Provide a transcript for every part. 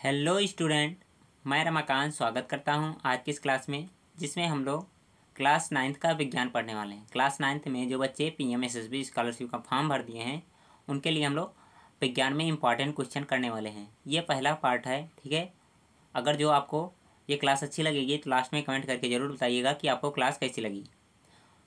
Hello student, मैं रमाकांत स्वागत करता हूं आज की इस क्लास में, जिसमें हम लोग क्लास 9th का विज्ञान पढ़ने वाले हैं। क्लास 9th में जो बच्चे पीएमएसएसबी स्कॉलरशिप का फॉर्म भर दिए हैं उनके लिए हम लोग विज्ञान में इंपॉर्टेंट क्वेश्चन करने वाले हैं। ये पहला पार्ट है, ठीक है। अगर जो आपको ये क्लास अच्छी लगेगी तो लास्ट में कमेंट करके ज़रूर बताइएगा कि आपको क्लास कैसी लगी।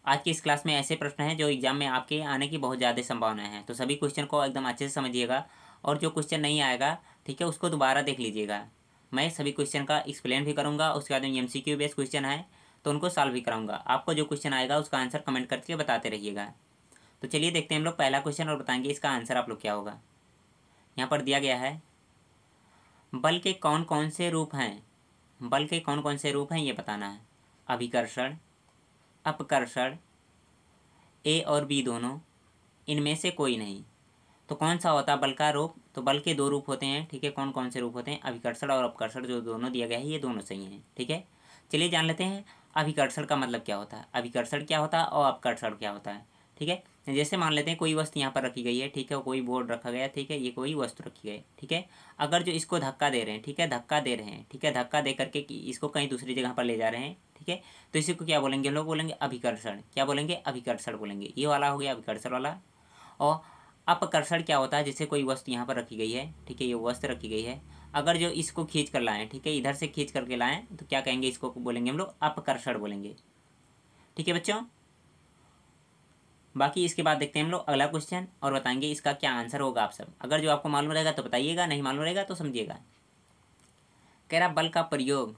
आज की इस क्लास में ऐसे प्रश्न हैं जो एग्जाम में आपके आने की बहुत ज़्यादा संभावनाएं हैं, तो सभी क्वेश्चन को एकदम अच्छे से समझिएगा और जो क्वेश्चन नहीं आएगा, ठीक है, उसको दोबारा देख लीजिएगा। मैं सभी क्वेश्चन का एक्सप्लेन भी करूँगा, उसके बाद में एमसीक्यू बेस्ड क्वेश्चन है तो उनको सॉल्व भी कराऊंगा। आपको जो क्वेश्चन आएगा उसका आंसर कमेंट करके बताते रहिएगा। तो चलिए देखते हैं हम लोग पहला क्वेश्चन और बताएंगे इसका आंसर आप लोग क्या होगा। यहाँ पर दिया गया है, बल के कौन कौन से रूप हैं। बल के कौन कौन से रूप हैं ये बताना है। अभिकर्षण, अपकर्षण, ए और बी दोनों, इनमें से कोई नहीं। तो कौन सा होता है बल का रूप? तो बल के दो रूप होते हैं, ठीक है। कौन कौन से रूप होते हैं? अभिकर्षण और अपकर्षण, जो दोनों दिया गया है ये दोनों सही हैं, ठीक है। चलिए जान लेते हैं अभिकर्षण का मतलब क्या होता है, अभिकर्षण क्या होता है और अपकर्षण क्या होता है, ठीक है। जैसे मान लेते हैं कोई वस्तु यहाँ पर रखी गई है, ठीक है, कोई बोर्ड रखा गया, ठीक है, ये कोई वस्तु रखी गई, ठीक है। अगर जो इसको धक्का दे रहे हैं, ठीक है, धक्का दे रहे हैं, ठीक है, धक्का दे करके कि इसको कहीं दूसरी जगह पर ले जा रहे हैं, ठीक है, तो इसी को क्या बोलेंगे? हम लोग बोलेंगे अभिकर्षण। क्या बोलेंगे? अभिकर्षण बोलेंगे। ये वाला हो गया अभिकर्षण वाला। और अपकर्षण क्या होता है? जैसे कोई वस्तु यहाँ पर रखी गई है, ठीक है, ये वस्तु रखी गई है, अगर जो इसको खींच कर लाएं, ठीक है, इधर से खींच करके लाएं तो क्या कहेंगे? इसको बोलेंगे हम लोग अपकर्षण बोलेंगे, ठीक है बच्चों। बाकी इसके बाद देखते हैं हम लोग अगला क्वेश्चन और बताएंगे इसका क्या आंसर होगा। आप सब अगर जो आपको मालूम रहेगा तो बताइएगा, नहीं मालूम रहेगा तो समझिएगा। कह रहा बल का प्रयोग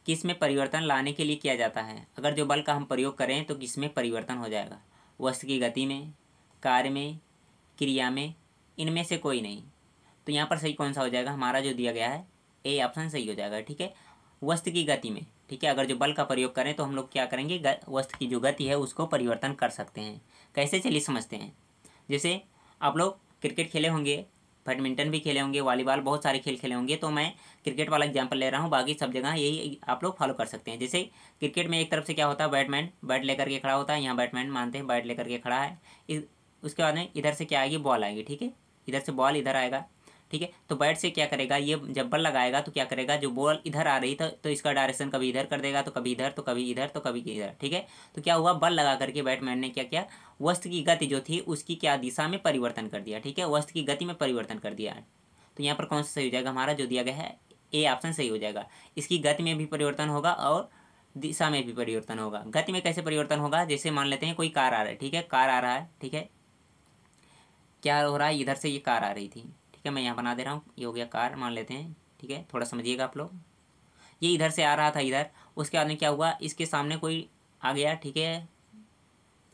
किस में परिवर्तन लाने के लिए किया जाता है। अगर जो बल का हम प्रयोग करें तो किस में परिवर्तन हो जाएगा? वस्तु की गति में, कार्य में, क्रिया में, इनमें से कोई नहीं। तो यहाँ पर सही कौन सा हो जाएगा? हमारा जो दिया गया है ए ऑप्शन सही हो जाएगा, ठीक है। वस्तु की गति में, ठीक है, अगर जो बल का प्रयोग करें तो हम लोग क्या करेंगे? वस्तु की जो गति है उसको परिवर्तन कर सकते हैं। कैसे? चलिए समझते हैं। जैसे आप लोग क्रिकेट खेले होंगे, बैडमिंटन भी खेले होंगे, वॉलीबॉल, बहुत सारे खेल खेले होंगे, तो मैं क्रिकेट वाला एग्जाम्पल ले रहा हूँ, बाकी सब जगह यही आप लोग फॉलो कर सकते हैं। जैसे क्रिकेट में एक तरफ से क्या होता है? बैटमैन बैट लेकर के खड़ा होता है, यहाँ बैटमैन मानते हैं बैट लेकर के खड़ा है। उसके बाद में इधर से क्या आएगी? बॉल आएगी, ठीक है, इधर से बॉल इधर आएगा, ठीक है। तो बैट से क्या करेगा? ये जब बल लगाएगा तो क्या करेगा? जो बॉल इधर आ रही था तो इसका डायरेक्शन कभी इधर कर देगा, तो कभी इधर, तो कभी इधर, तो कभी इधर, ठीक है। तो क्या हुआ? बल लगा करके बैटमैन ने क्या किया? वस्तु की गति जो थी उसकी क्या दिशा में परिवर्तन कर दिया, ठीक है, वस्तु की गति में परिवर्तन कर दिया। तो यहाँ पर कौन सा सही हो जाएगा? हमारा जो दिया गया है ए ऑप्शन सही हो जाएगा। इसकी गति में भी परिवर्तन होगा और दिशा में भी परिवर्तन होगा। गति में कैसे परिवर्तन होगा? जैसे मान लेते हैं कोई कार आ रहा है, ठीक है, कार आ रहा है, ठीक है, क्या हो रहा है? इधर से ये कार आ रही थी, ठीक है, मैं यहाँ बना दे रहा हूँ, ये हो गया कार मान लेते हैं, ठीक है, थोड़ा समझिएगा आप लोग। ये इधर से आ रहा था इधर, उसके बाद में क्या हुआ? इसके सामने कोई आ गया, ठीक है,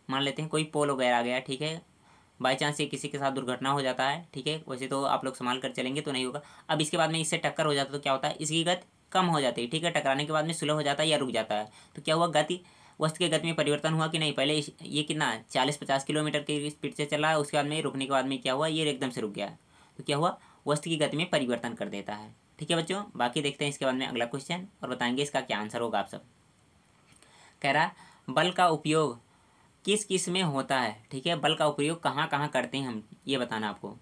मान लेते हैं कोई पोल वगैरह आ गया, ठीक है, बाई चांस ये किसी के साथ दुर्घटना हो जाता है, ठीक है, वैसे तो आप लोग संभाल कर चलेंगे तो नहीं होगा। अब इसके बाद में इससे टक्कर हो जाता है तो क्या होता है? इसकी गति कम हो जाती है, ठीक है, टकराने के बाद में स्लो हो जाता है या रुक जाता है। तो क्या हुआ? गति, वस्तु की गति में परिवर्तन हुआ कि नहीं? पहले ये कितना 40-50 किलोमीटर की स्पीड से चला है, उसके बाद में रुकने के बाद में क्या हुआ? ये एकदम से रुक गया। तो क्या हुआ? वस्तु की गति में परिवर्तन कर देता है, ठीक है बच्चों। बाकी देखते हैं इसके बाद में अगला क्वेश्चन और बताएंगे इसका क्या आंसर होगा। आप सब कह रहा बल का उपयोग किस किस में होता है, ठीक है, बल का उपयोग कहाँ कहाँ करते हैं हम, ये बताना आपको।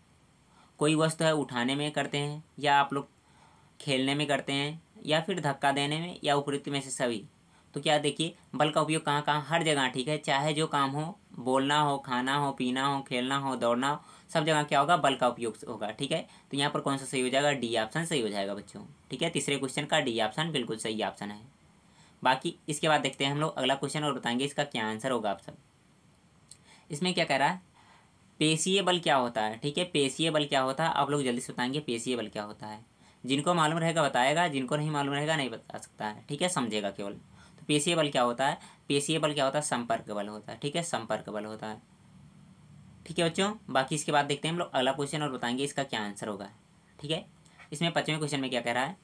कोई वस्तु है उठाने में करते हैं, या आप लोग खेलने में करते हैं, या फिर धक्का देने में, या उपयुक्त में से सभी। तो क्या देखिए, बल का उपयोग कहाँ कहाँ? हर जगह, ठीक है, चाहे जो काम हो, बोलना हो, खाना हो, पीना हो, खेलना हो, दौड़ना हो, सब जगह क्या होगा? बल का उपयोग होगा, ठीक है। तो यहाँ पर कौन सा सही हो जाएगा? डी ऑप्शन सही हो जाएगा बच्चों, ठीक है। तीसरे क्वेश्चन का डी ऑप्शन बिल्कुल सही ऑप्शन है। बाकी इसके बाद देखते हैं हम लोग अगला क्वेश्चन और बताएंगे इसका क्या आंसर होगा। आप सब इसमें क्या कह रहा है? पेशीय बल क्या होता है, ठीक है, पेशीय बल क्या होता है? आप लोग जल्दी से बताएंगे पेशीय बल क्या होता है। जिनको मालूम रहेगा बताएगा, जिनको नहीं मालूम रहेगा नहीं बता सकता है, ठीक है, समझेगा केवल। तो पेशीय बल क्या होता है? पेशीय बल क्या होता है? संपर्क बल होता है, ठीक है, संपर्क बल होता है, ठीक है बच्चों। बाकी इसके बाद देखते हैं हम लोग अगला क्वेश्चन और बताएंगे इसका क्या आंसर होगा, ठीक है। इसमें 5वें क्वेश्चन में क्या कह रहा है?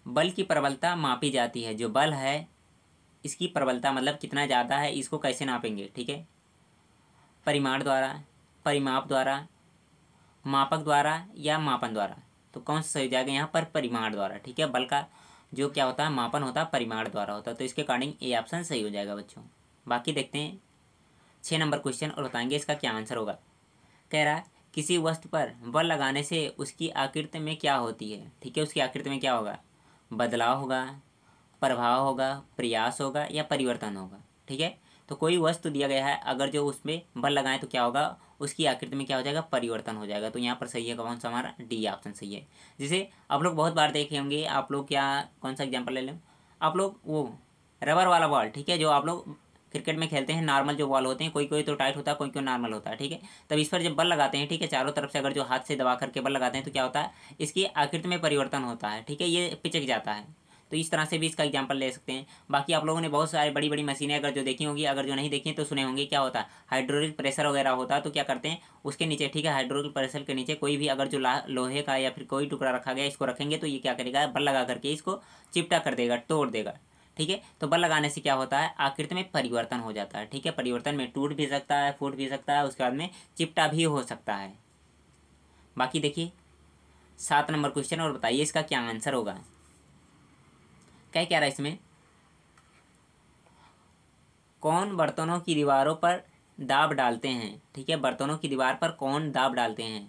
बल की प्रबलता मापी जाती है। जो बल है इसकी प्रबलता मतलब कितना ज़्यादा है, इसको कैसे नापेंगे, ठीक है, परिमाण द्वारा, परिमाप द्वारा, मापक द्वारा, या मापन द्वारा। तो कौन सा सही हो जाएगा यहाँ पर? परिमाण द्वारा, ठीक है। बल का जो क्या होता है मापन होता है परिमाण द्वारा होता है, तो इसके अकॉर्डिंग ए ऑप्शन सही हो जाएगा बच्चों। बाकी देखते हैं 6 नंबर क्वेश्चन और बताएंगे इसका क्या आंसर होगा। कह रहा है किसी वस्तु पर बल लगाने से उसकी आकृति में क्या होती है। ठीक है, उसकी आकृति में क्या होगा, बदलाव होगा, प्रभाव होगा, प्रयास होगा या परिवर्तन होगा। ठीक है, तो कोई वस्तु दिया गया है, अगर जो उसमें बल लगाएं तो क्या होगा, उसकी आकृति में क्या हो जाएगा, परिवर्तन हो जाएगा। तो यहाँ पर सही है कौन सा, हमारा डी ऑप्शन सही है। जिसे आप लोग बहुत बार देखे होंगे, आप लोग क्या, कौन सा एग्जाम्पल ले लें आप लोग, वो रबर वाला बॉल, ठीक है, जो आप लोग क्रिकेट में खेलते हैं, नॉर्मल जो बॉल होते हैं, कोई कोई तो टाइट होता है, कोई कोई नॉर्मल होता है। ठीक है, तब इस पर जब बल लगाते हैं, ठीक है, चारों तरफ से अगर जो हाथ से दबा करके बल लगाते हैं तो क्या होता है, इसकी आकृति में परिवर्तन होता है। ठीक है, ये पिचक जाता है। तो इस तरह से भी इसका एग्जाम्पल ले सकते हैं। बाकी आप लोगों ने बहुत सारी बड़ी बड़ी मशीनें अगर जो देखी होंगी, अगर जो नहीं देखी तो सुने होंगे, क्या होता है, हाइड्रोलिक प्रेशर वगैरह होता है। तो क्या करते हैं उसके नीचे, ठीक है, हाइड्रोलिक प्रेशर के नीचे कोई भी अगर जो लोहे का या फिर कोई टुकड़ा रखा गया, इसको रखेंगे तो ये क्या करेगा, बल लगा करके इसको चिपटा कर देगा, तोड़ देगा। ठीक है, तो बल लगाने से क्या होता है, आकृति में परिवर्तन हो जाता है। ठीक है, परिवर्तन में टूट भी सकता है, फूट भी सकता है, उसके बाद में चिपटा भी हो सकता है। बाकी देखिए 7 नंबर क्वेश्चन, और बताइए इसका क्या आंसर होगा। क्या कह रहा है इसमें, कौन बर्तनों की दीवारों पर दाब डालते हैं। ठीक है, बर्तनों की दीवार पर कौन दाब डालते हैं।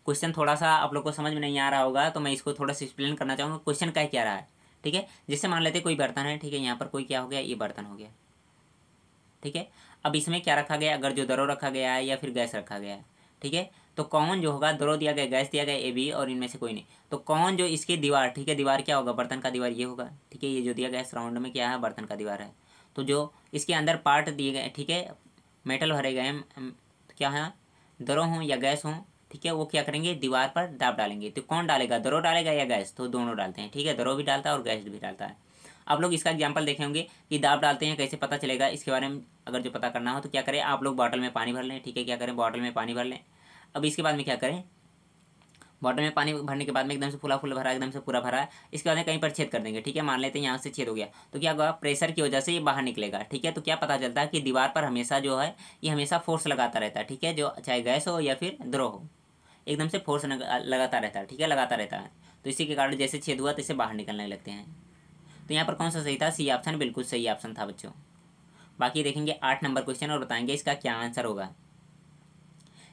क्वेश्चन थोड़ा सा आप लोग को समझ में नहीं आ रहा होगा, तो मैं इसको थोड़ा सा एक्सप्लेन करना चाहूँगा। क्वेश्चन क्या रहा है, ठीक है, जिससे मान लेते कोई बर्तन है, ठीक है, यहाँ पर कोई क्या हो गया, ये बर्तन हो गया। ठीक है, अब इसमें क्या रखा गया, अगर जो दरो रखा गया है या फिर गैस रखा गया है। ठीक है, तो कौन जो होगा, दरो दिया गया, गैस दिया गया, ए बी, और इनमें से कोई नहीं, तो कौन जो इसकी दीवार, ठीक है, दीवार क्या होगा, बर्तन का दीवार ये होगा। ठीक है, ये जो दिया गया है राउंड में क्या है, बर्तन का दीवार है। तो जो इसके अंदर पार्ट दिए गए, ठीक है, मेटल भरे गए हैं, क्या है, दरो हों या गैस हों, ठीक है, वो क्या करेंगे, दीवार पर दाब डालेंगे। तो कौन डालेगा, दरो डालेगा या गैस, तो दोनों डालते हैं। ठीक है, दरो भी डालता है और गैस भी डालता है। आप लोग इसका एग्जाम्पल देखे होंगे कि दाब डालते हैं, कैसे पता चलेगा, इसके बारे में अगर जो पता करना हो तो क्या करें, आप लोग बॉटल में पानी भर लें। ठीक है, क्या करें, बॉटल में पानी भर लें। अब इसके बाद में क्या करें, बॉटल में पानी भरने के बाद में एकदम से फुला फुल भरा, एकदम से पूरा भरा है, इसके बाद में कहीं पर छेद कर देंगे। ठीक है, मान लेते हैं यहाँ से छेद हो गया, तो क्या होगा, प्रेशर की वजह से ये बाहर निकलेगा। ठीक है, तो क्या पता चलता है कि दीवार पर हमेशा जो है ये हमेशा फोर्स लगाता रहता है। ठीक है, जो चाहे गैस हो या फिर द्रो हो, एकदम से फोर्स लगाता रहता है। ठीक है, लगाता रहता है, तो इसी के कारण जैसे छेद हुआ तैसे बाहर निकलने लगते हैं। तो यहाँ पर कौन सा सही था, सी ऑप्शन बिल्कुल सही ऑप्शन था बच्चों। बाकी देखेंगे 8 नंबर क्वेश्चन और बताएंगे इसका क्या आंसर होगा।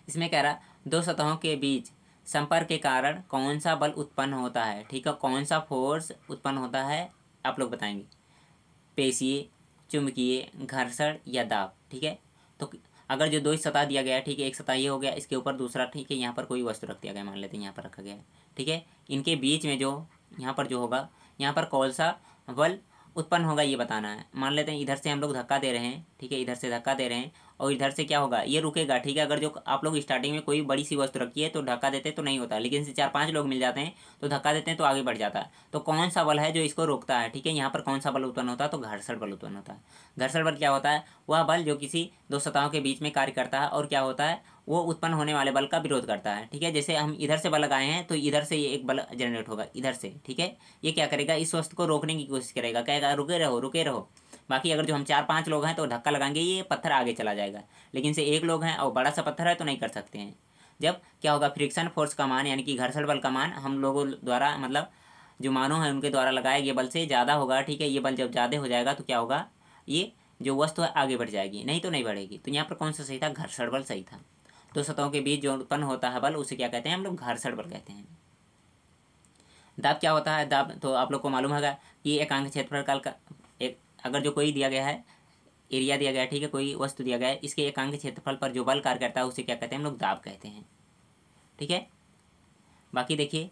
इसमें कह रहा, दो सतहों के बीच संपर्क के कारण कौन सा बल उत्पन्न होता है। ठीक है, कौन सा फोर्स उत्पन्न होता है, आप लोग बताएंगे, पेशीय, चुंबकीय, घर्षण या दाब। ठीक है, तो अगर जो दो सतह दिया गया है, ठीक है, एक सतह ये हो गया, इसके ऊपर दूसरा, ठीक है, यहाँ पर कोई वस्तु रख दिया गया, मान लेते हैं यहाँ पर रखा गया है। ठीक है, इनके बीच में जो यहाँ पर जो होगा, यहाँ पर कौन सा बल उत्पन्न होगा ये बताना है। मान लेते हैं इधर से हम लोग धक्का दे रहे हैं, ठीक है, इधर से धक्का दे रहे हैं और इधर से क्या होगा, ये रुकेगा। ठीक है, अगर जो आप लोग स्टार्टिंग में कोई बड़ी सी वस्तु रखी है तो धक्का देते तो नहीं होता, लेकिन से 4-5 लोग मिल जाते हैं तो धक्का देते हैं तो आगे बढ़ जाता है। तो कौन सा बल है जो इसको रोकता है। ठीक है, यहाँ पर कौन सा बल उत्पन्न होता है, तो घर्षण बल उत्पन्न होता है। घर्षण बल क्या होता है, वह बल जो किसी दो सतहों के बीच में कार्य करता है और क्या होता है, वो उत्पन्न होने वाले बल का विरोध करता है। ठीक है, जैसे हम इधर से बल लगाए हैं तो इधर से ये एक बल जनरेट होगा इधर से। ठीक है, ये क्या करेगा, इस वस्तु को रोकने की कोशिश करेगा, कहेगा रुके रहो रुके रहो। बाकी अगर जो हम 4-5 लोग हैं तो धक्का लगाएंगे, ये पत्थर आगे चला जाएगा। लेकिन से एक लोग हैं और बड़ा सा पत्थर है तो नहीं कर सकते हैं। जब क्या होगा, फ्रिक्शन फोर्स का मान यानी कि घर्षण बल का मान हम लोगों द्वारा, मतलब जो मानव है उनके द्वारा लगाए गए बल से ज़्यादा होगा। ठीक है, ये बल जब ज़्यादा हो जाएगा तो क्या होगा, ये जो वस्तु है आगे बढ़ जाएगी, नहीं तो नहीं बढ़ेगी। तो यहाँ पर कौन सा सही था, घर्षण बल सही था। दो सतहों के बीच जो उत्पन्न होता है बल उसे क्या कहते हैं हम लोग, घर्षण बल कहते हैं। दाब क्या होता है, दाब तो आप लोग को मालूम होगा कि एकांक क्षेत्रफल का एक, अगर जो कोई दिया गया है, एरिया दिया गया है, ठीक है, कोई वस्तु दिया गया है, इसके एकांक क्षेत्रफल पर जो बल कार्य करता है उसे क्या कहते हैं हम लोग, दाब कहते हैं। ठीक है, बाकी देखिए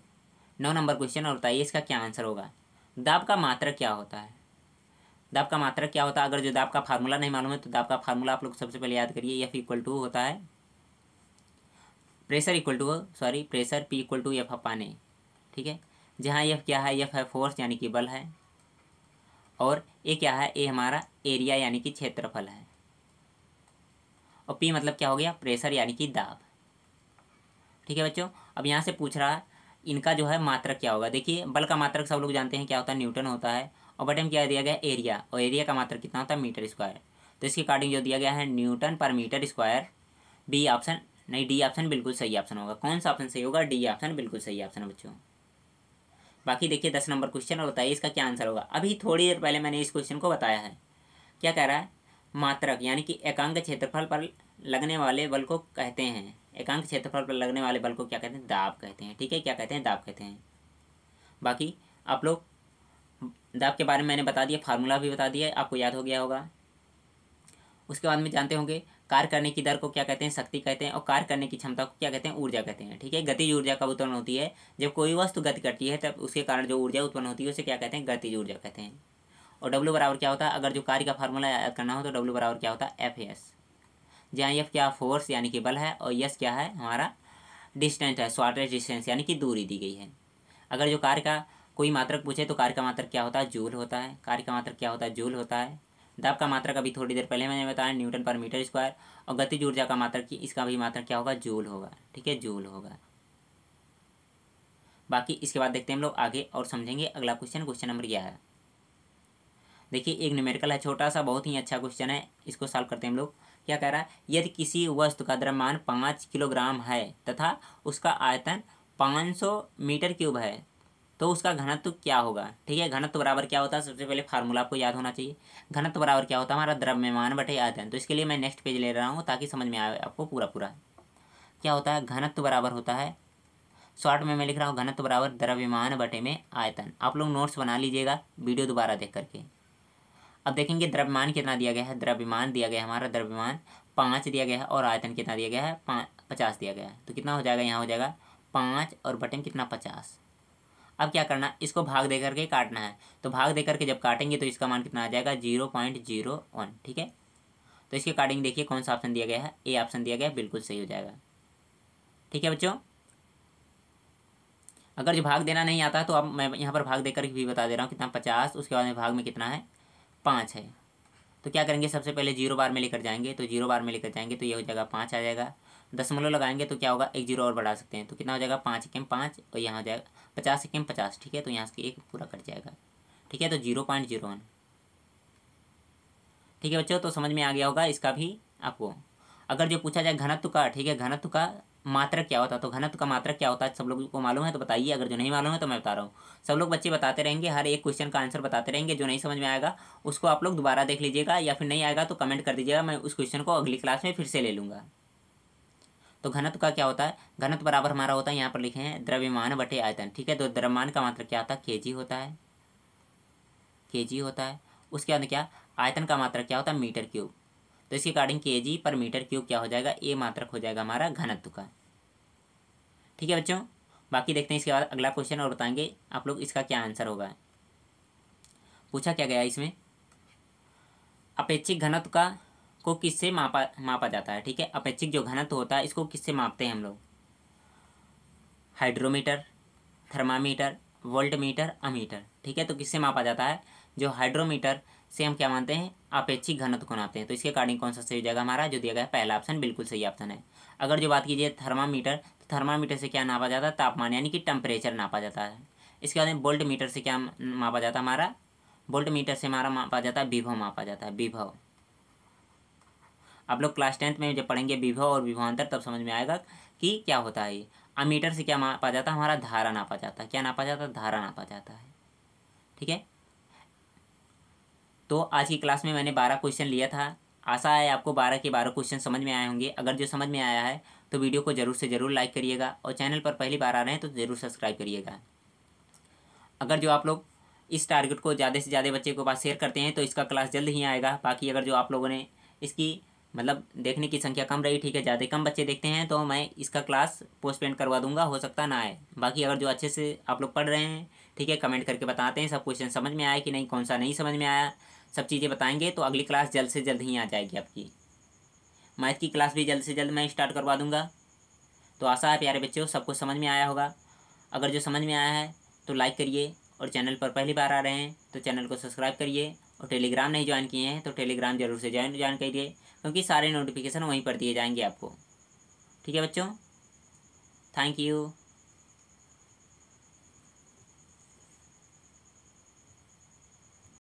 9 नंबर क्वेश्चन और बताइए इसका क्या आंसर होगा। दाब का मात्रक क्या होता है। दाब का मात्रक क्या होता है, अगर जो दाब का फार्मूला नहीं मालूम है तो दाब का फार्मूला आप लोग सबसे पहले याद करिए, F = होता है pressure pressure P = F upon A। ठीक है, जहाँ F क्या है, F है फोर्स यानी कि बल है, और A क्या है, A हमारा एरिया यानी कि क्षेत्रफल है, और P मतलब क्या हो गया, प्रेशर यानी कि दाब। ठीक है बच्चों, अब यहाँ से पूछ रहा है इनका जो है मात्रक क्या होगा। देखिए बल का मात्रक सब लोग जानते हैं क्या होता है, न्यूटन होता है, और बटे में क्या दिया गया है, एरिया, और एरिया का मात्रक कितना होता है, मीटर स्क्वायर। तो इसके अकॉर्डिंग जो दिया गया है न्यूटन पर मीटर स्क्वायर। बी ऑप्शन नहीं, डी ऑप्शन बिल्कुल सही ऑप्शन होगा। कौन सा ऑप्शन सही होगा, डी ऑप्शन बिल्कुल सही ऑप्शन है बच्चों। बाकी देखिए 10 नंबर क्वेश्चन और बताइए इसका क्या आंसर होगा। अभी थोड़ी देर पहले मैंने इस क्वेश्चन को बताया है। क्या कह रहा है, मात्रक यानी कि एकांक क्षेत्रफल पर लगने वाले बल को कहते हैं, एकांक क्षेत्रफल पर लगने वाले बल को क्या कहते हैं? दाब कहते हैं। ठीक है, क्या कहते हैं? दाब कहते हैं। बाकी आप लोग दाब के बारे में मैंने बता दिया, फार्मूला भी बता दिया, आपको याद हो गया होगा। उसके बाद में जानते होंगे कार्य करने की दर को क्या कहते हैं? शक्ति कहते हैं। और कार्य करने की क्षमता को क्या कहते हैं? ऊर्जा कहते हैं। ठीक है, गतिज ऊर्जा कब उत्पन्न होती है? जब कोई वस्तु गति करती है तब उसके कारण जो ऊर्जा उत्पन्न होती है उसे क्या कहते हैं? गतिज ऊर्जा कहते हैं। और डब्ल्यू बराबर क्या होता है? अगर जो कार्य का फार्मूला याद करना हो तो डब्ल्यू बराबर क्या होता है? एफ एस, जहाँ एफ क्या फोर्स यानी कि बल है और यस क्या है? हमारा डिस्टेंस है, शॉर्टेज डिस्टेंस यानी कि दूरी दी गई है। अगर जो कार्य का कोई मात्रक पूछे तो कार्य का मात्रक क्या होता है? जूल होता है। कार्य का मात्रक क्या होता है? जूल होता है। दाब का मात्रक अभी थोड़ी देर पहले मैंने बताया, न्यूटन पर मीटर स्क्वायर। और गतिज ऊर्जा का मात्रक की इसका भी मात्रक क्या होगा? जूल होगा। ठीक है, जूल होगा। बाकी इसके बाद देखते हैं हम लोग आगे और समझेंगे अगला क्वेश्चन, क्वेश्चन नंबर 11। देखिए एक न्यूमेरिकल है, छोटा सा, बहुत ही अच्छा क्वेश्चन है। इसको सॉल्व करते हैं हम लोग। क्या कह रहा है? यदि किसी वस्तु का द्रव्यमान 5 किलोग्राम है तथा उसका आयतन 500 मीटर क्यूब है तो उसका घनत्व क्या होगा? ठीक है, घनत्व बराबर क्या होता है? सबसे पहले फार्मूला आपको याद होना चाहिए। घनत्व बराबर क्या होता है? हमारा द्रव्यमान बटे आयतन। तो इसके लिए मैं नेक्स्ट पेज ले रहा हूँ ताकि समझ में आए आपको पूरा पूरा। क्या होता है? घनत्व बराबर होता है, शॉर्ट में मैं लिख रहा हूँ, घनत्व बराबर द्रव्यमान बटे में आयतन। आप लोग नोट्स बना लीजिएगा वीडियो दोबारा देख करके। अब देखेंगे द्रव्यमान कितना दिया गया है। द्रव्यमान दिया गया है हमारा, द्रव्यमान 5 दिया गया है और आयतन कितना दिया गया है? 50 दिया गया है। तो कितना हो जाएगा? यहाँ हो जाएगा 5 और बटे में कितना? 50। अब क्या करना? इसको भाग दे करके काटना है। तो भाग दे करके जब काटेंगे तो इसका मान कितना आ जाएगा? 0.01। ठीक है, तो इसके अकॉर्डिंग देखिए कौन सा ऑप्शन दिया गया है? ए ऑप्शन दिया गया है, बिल्कुल सही हो जाएगा। ठीक है बच्चों, अगर जो भाग देना नहीं आता तो अब मैं यहाँ पर भाग देकर भी बता दे रहा हूँ कितना? 50। उसके बाद में भाग में कितना है? 5 है। तो क्या करेंगे? सबसे पहले 0 बार में लेकर जाएंगे, तो 0 बार में लेकर जाएंगे तो ये हो जाएगा 5 आ जाएगा। दशमलव लगाएंगे तो क्या होगा? एक 0 और बढ़ा सकते हैं, तो कितना हो जाएगा? 5 एकम 5 और यहाँ हो जाएगा 50 एकम 50। ठीक है, तो यहाँ से एक पूरा कट जाएगा। ठीक है, तो 0.01। ठीक है बच्चों, तो समझ में आ गया होगा इसका भी आपको। अगर जो पूछा जाए घनत्व का, ठीक है, घनत्व का मात्रक क्या होता है? तो घनत्व का मात्रक क्या होता है? सब लोगों को मालूम है तो बताइए, अगर जो नहीं मालूम है तो मैं बता रहा हूँ। सब लोग बच्चे बताते रहेंगे, हर एक क्वेश्चन का आंसर बताते रहेंगे। जो नहीं समझ में आएगा उसको आप लोग दोबारा देख लीजिएगा, या फिर नहीं आएगा तो कमेंट कर दीजिएगा, मैं उस क्वेश्चन को अगली क्लास में फिर से ले लूँगा। तो घनत्व का क्या होता है? घनत्व बराबर हमारा होता है, यहाँ पर लिखे हैं, द्रव्यमान बटे आयतन। ठीक है, तो द्रव्यमान का मात्रक क्या होता है? kg होता है, kg होता है। उसके बाद क्या? आयतन का मात्रक क्या होता है? Metre cube. तो इसके अकॉर्डिंग kg पर मीटर क्यूब क्या हो जाएगा? ए मात्रक हो जाएगा हमारा घनत्व का। ठीक है बच्चों, बाकी देखते हैं इसके बाद अगला क्वेश्चन और बताएंगे आप लोग इसका क्या आंसर होगा। पूछा क्या गया इसमें? अपेक्षिक घनत्व का को किससे मापा जाता है? ठीक है, अपेक्षिक जो घनत्व होता है इसको किससे मापते हैं हम लोग? Hydrometer, thermometer, voltmeter, ammeter. ठीक है, तो किससे मापा जाता है? जो हाइड्रोमीटर से हम क्या मानते हैं? अपेक्षिक घनत्व को नापते हैं। तो इसके अकॉर्डिंग कौन सा सही हो जाएगा? हमारा जो दिया गया है पहला ऑप्शन बिल्कुल सही ऑप्शन है। अगर जो बात कीजिए थर्मामीटर, तो थर्मामीटर से क्या नापा जाता है? तापमान यानी कि टेम्परेचर नापा जाता है। इसके बाद में वोल्ट मीटर से क्या मापा जाता है? हमारा वोल्ट मीटर से हमारा मापा जाता है विभव, मापा जाता है विभव। आप लोग क्लास 10th में जब पढ़ेंगे विभव और विभवांतर तब समझ में आएगा कि क्या होता है ये। अमीटर से क्या मापा जाता है? हमारा धारा नापा जाता है। क्या नापा जाता है? धारा नापा जाता है। ठीक है, तो आज की क्लास में मैंने 12 क्वेश्चन लिया था। आशा है आपको 12 के 12 क्वेश्चन समझ में आए होंगे। अगर जो समझ में आया है तो वीडियो को ज़रूर से ज़रूर लाइक करिएगा, और चैनल पर पहली बार आ रहे हैं तो ज़रूर सब्सक्राइब करिएगा। अगर जो आप लोग इस टारगेट को ज़्यादा से ज़्यादा बच्चे के पास शेयर करते हैं तो इसका क्लास जल्द ही आएगा। बाकी अगर जो आप लोगों ने इसकी मतलब देखने की संख्या कम रही, ठीक है, ज़्यादा कम बच्चे देखते हैं तो मैं इसका क्लास पोस्टपोन करवा दूंगा, हो सकता ना आए। बाकी अगर जो अच्छे से आप लोग पढ़ रहे हैं, ठीक है, कमेंट करके बताते हैं सब क्वेश्चन समझ में आया कि नहीं, कौन सा नहीं समझ में आया, सब चीज़ें बताएंगे तो अगली क्लास जल्द से जल्द ही आ जाएगी आपकी। मैथ की क्लास भी जल्द से जल्द मैं स्टार्ट करवा दूंगा। तो आशा है प्यारे बच्चों सबको समझ में आया होगा। अगर जो समझ में आया है तो लाइक करिए, और चैनल पर पहली बार आ रहे हैं तो चैनल को सब्सक्राइब करिए, और टेलीग्राम नहीं ज्वाइन किए हैं तो टेलीग्राम जरूर से ज्वाइन करिए, क्योंकि सारे नोटिफिकेशन वहीं पर दिए जाएंगे आपको। ठीक है बच्चों, थैंक यू।